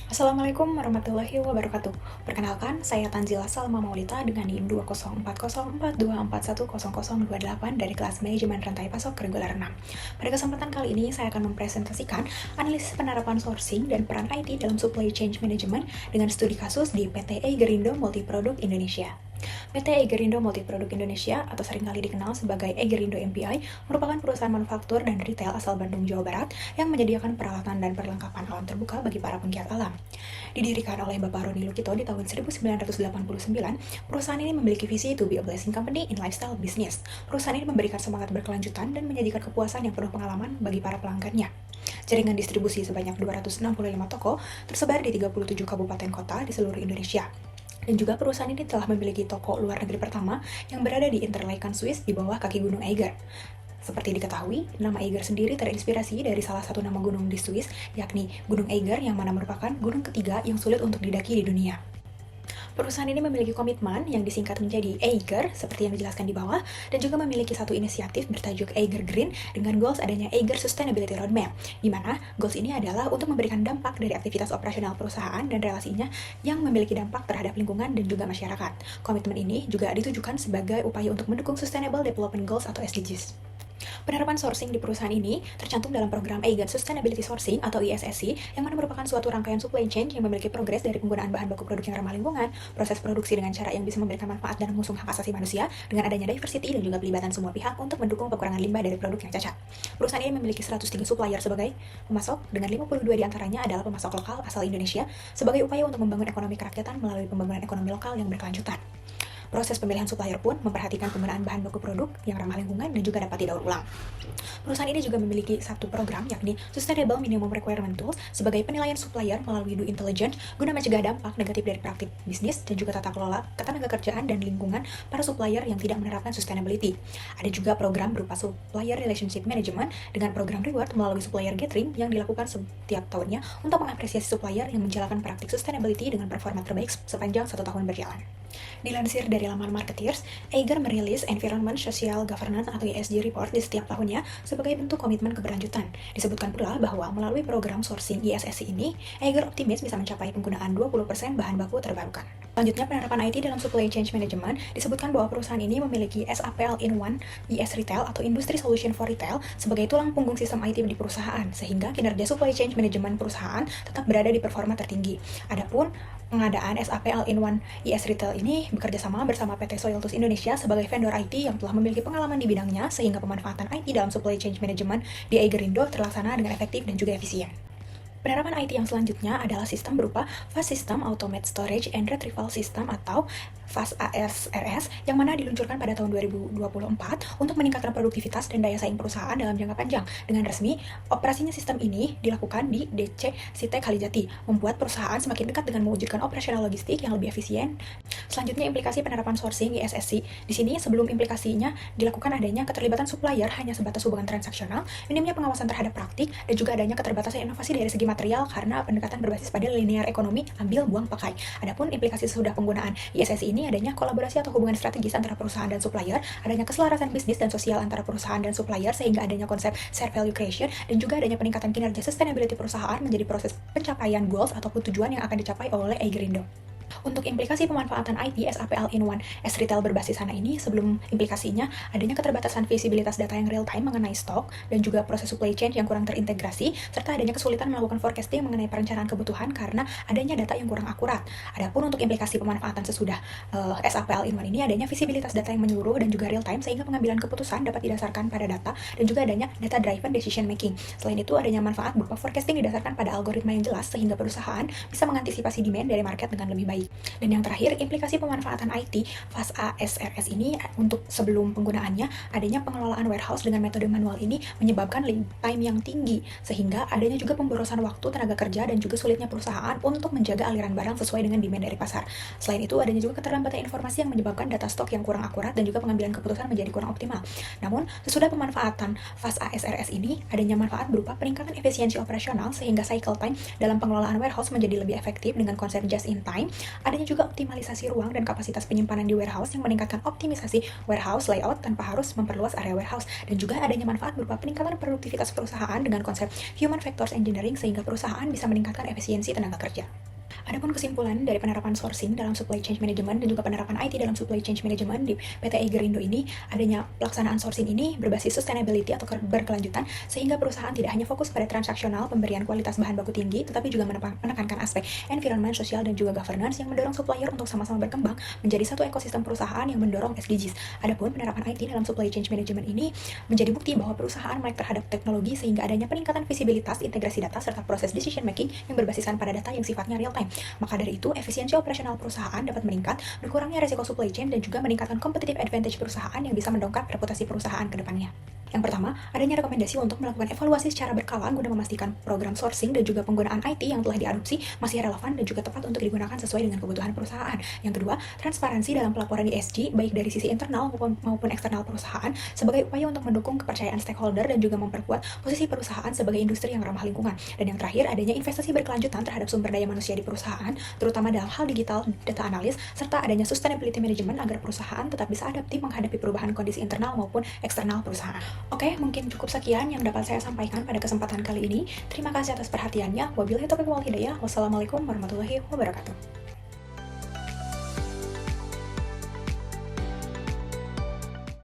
Assalamualaikum warahmatullahi wabarakatuh. Perkenalkan, saya Tanzila Salma Maulita dengan NIM 20404210028 dari kelas Manajemen Rantai Pasok Reguler 6. Pada kesempatan kali ini, saya akan mempresentasikan analisis penerapan sourcing dan peran IT dalam supply chain management dengan studi kasus di PT Eigerindo Multiproduk Indonesia. PT Eigerindo Multiproduk Indonesia atau seringkali dikenal sebagai Eigerindo MPI merupakan perusahaan manufaktur dan retail asal Bandung, Jawa Barat yang menyediakan peralatan dan perlengkapan alam terbuka bagi para penggiat alam. Didirikan oleh Bapak Roni Lukito di tahun 1989, perusahaan ini memiliki visi to be a blessing company in lifestyle business. Perusahaan ini memberikan semangat berkelanjutan dan menyajikan kepuasan yang penuh pengalaman bagi para pelanggannya. Jaringan distribusi sebanyak 265 toko tersebar di 37 kabupaten kota di seluruh Indonesia. Dan juga perusahaan ini telah memiliki toko luar negeri pertama yang berada di Interlaken, Swiss di bawah kaki Gunung Eiger. Seperti diketahui, nama Eiger sendiri terinspirasi dari salah satu nama gunung di Swiss, yakni Gunung Eiger yang mana merupakan gunung ketiga yang sulit untuk didaki di dunia. Perusahaan ini memiliki komitmen yang disingkat menjadi Eiger, seperti yang dijelaskan di bawah, dan juga memiliki satu inisiatif bertajuk Eiger Green dengan goals adanya Eiger Sustainability Roadmap, di mana goals ini adalah untuk memberikan dampak dari aktivitas operasional perusahaan dan relasinya yang memiliki dampak terhadap lingkungan dan juga masyarakat. Komitmen ini juga ditujukan sebagai upaya untuk mendukung Sustainable Development Goals atau SDGs. Penerapan sourcing di perusahaan ini tercantum dalam program Eigen Sustainability Sourcing atau ISSC, yang mana merupakan suatu rangkaian supply chain yang memiliki progres dari penggunaan bahan baku produk yang ramah lingkungan, proses produksi dengan cara yang bisa memberikan manfaat dan mengusung hak asasi manusia, dengan adanya diversity dan juga pelibatan semua pihak untuk mendukung pengurangan limbah dari produk yang cacat. Perusahaan ini memiliki 103 supplier sebagai pemasok, dengan 52 diantaranya adalah pemasok lokal asal Indonesia, sebagai upaya untuk membangun ekonomi kerakyatan melalui pembangunan ekonomi lokal yang berkelanjutan. Proses pemilihan supplier pun memperhatikan penggunaan bahan baku produk yang ramah lingkungan dan juga dapat didaur ulang. Perusahaan ini juga memiliki satu program yakni Sustainable Minimum Requirement Tools sebagai penilaian supplier melalui due intelligence guna mencegah dampak negatif dari praktik bisnis dan juga tata kelola ketenagakerjaan dan lingkungan para supplier yang tidak menerapkan sustainability. Ada juga program berupa Supplier Relationship Management dengan program reward melalui supplier gathering yang dilakukan setiap tahunnya untuk mengapresiasi supplier yang menjalankan praktik sustainability dengan performa terbaik sepanjang 1 tahun berjalan. Dilansir dari laman Marketeers, Eiger merilis Environment Social Governance atau ESG Report di setiap tahunnya sebagai bentuk komitmen keberlanjutan. Disebutkan pula bahwa melalui program sourcing ISSC ini, Eiger optimis bisa mencapai penggunaan 20% bahan baku terbarukan. Selanjutnya, penerapan IT dalam supply chain management disebutkan bahwa perusahaan ini memiliki SAPL in One IS Retail atau Industry Solution for Retail sebagai tulang punggung sistem IT di perusahaan, sehingga kinerja supply chain management perusahaan tetap berada di performa tertinggi. Adapun pengadaan SAPL in One IS Retail ini bekerja sama bersama PT Soiltus Indonesia sebagai vendor IT yang telah memiliki pengalaman di bidangnya, sehingga pemanfaatan IT dalam supply chain management di Eigerindo terlaksana dengan efektif dan juga efisien. Penerapan IT yang selanjutnya adalah sistem berupa Fast System Automated Storage and Retrieval System atau FAST ASRS yang mana diluncurkan pada tahun 2024 untuk meningkatkan produktivitas dan daya saing perusahaan dalam jangka panjang. Dengan resmi, operasinya sistem ini dilakukan di DC Site Kalijati, membuat perusahaan semakin dekat dengan mewujudkan operasional logistik yang lebih efisien. Selanjutnya, implikasi penerapan sourcing ISSC. Di sini, sebelum implikasinya dilakukan adanya keterlibatan supplier hanya sebatas hubungan transaksional, minimnya pengawasan terhadap praktik, dan juga adanya keterbatasan inovasi dari segi material karena pendekatan berbasis pada linear ekonomi ambil buang pakai. Adapun implikasi sesudah penggunaan ISSC ini adanya kolaborasi atau hubungan strategis antara perusahaan dan supplier, adanya keselarasan bisnis dan sosial antara perusahaan dan supplier sehingga adanya konsep share value creation, dan juga adanya peningkatan kinerja sustainability perusahaan menjadi proses pencapaian goals ataupun tujuan yang akan dicapai oleh Eigerindo. Untuk implikasi pemanfaatan IT SAPL in One S Retail berbasis HANA ini, sebelum implikasinya adanya keterbatasan visibilitas data yang real time mengenai stok dan juga proses supply chain yang kurang terintegrasi, serta adanya kesulitan melakukan forecasting mengenai perencanaan kebutuhan karena adanya data yang kurang akurat. Adapun untuk implikasi pemanfaatan sesudah SAPL in One ini adanya visibilitas data yang menyeluruh dan juga real time sehingga pengambilan keputusan dapat didasarkan pada data dan juga adanya data driven decision making. Selain itu, adanya manfaat berupa forecasting didasarkan pada algoritma yang jelas sehingga perusahaan bisa mengantisipasi demand dari market dengan lebih baik. Dan yang terakhir, implikasi pemanfaatan IT FAST ASRS ini untuk sebelum penggunaannya adanya pengelolaan warehouse dengan metode manual ini menyebabkan lead time yang tinggi, sehingga adanya juga pemborosan waktu, tenaga kerja, dan juga sulitnya perusahaan untuk menjaga aliran barang sesuai dengan demand dari pasar. Selain itu, adanya juga keterlambatan informasi yang menyebabkan data stok yang kurang akurat dan juga pengambilan keputusan menjadi kurang optimal. Namun, sesudah pemanfaatan FAST ASRS ini, adanya manfaat berupa peningkatan efisiensi operasional sehingga cycle time dalam pengelolaan warehouse menjadi lebih efektif dengan konsep just in time, Adanya juga optimalisasi ruang dan kapasitas penyimpanan di warehouse yang meningkatkan optimisasi warehouse layout tanpa harus memperluas area warehouse, dan juga adanya manfaat berupa peningkatan produktivitas perusahaan dengan konsep human factors engineering sehingga perusahaan bisa meningkatkan efisiensi tenaga kerja. Adapun kesimpulan dari penerapan sourcing dalam supply chain management dan juga penerapan IT dalam supply chain management di PT Eigerindo ini, adanya pelaksanaan sourcing ini berbasis sustainability atau berkelanjutan, sehingga perusahaan tidak hanya fokus pada transaksional pemberian kualitas bahan baku tinggi, tetapi juga menekankan aspek environment, sosial, dan juga governance yang mendorong supplier untuk sama-sama berkembang menjadi satu ekosistem perusahaan yang mendorong SDGs. Adapun penerapan IT dalam supply chain management ini menjadi bukti bahwa perusahaan melek terhadap teknologi sehingga adanya peningkatan visibilitas, integrasi data, serta proses decision making yang berbasiskan pada data yang sifatnya real time. Maka dari itu, efisiensi operasional perusahaan dapat meningkat, berkurangnya resiko supply chain, dan juga meningkatkan competitive advantage perusahaan yang bisa mendongkrak reputasi perusahaan ke depannya. Yang pertama, adanya rekomendasi untuk melakukan evaluasi secara berkala guna memastikan program sourcing dan juga penggunaan IT yang telah diadopsi masih relevan dan juga tepat untuk digunakan sesuai dengan kebutuhan perusahaan. Yang kedua, transparansi dalam pelaporan ESG baik dari sisi internal maupun eksternal perusahaan sebagai upaya untuk mendukung kepercayaan stakeholder dan juga memperkuat posisi perusahaan sebagai industri yang ramah lingkungan. Dan yang terakhir, adanya investasi berkelanjutan terhadap sumber daya manusia di perusahaan, terutama dalam hal digital, data analis, serta adanya sustainability management agar perusahaan tetap bisa adaptif menghadapi perubahan kondisi internal maupun eksternal perusahaan. Oke, mungkin cukup sekian yang dapat saya sampaikan pada kesempatan kali ini. Terima kasih atas perhatiannya. Wabillahi taufiq wal hidayah. Wassalamualaikum warahmatullahi wabarakatuh.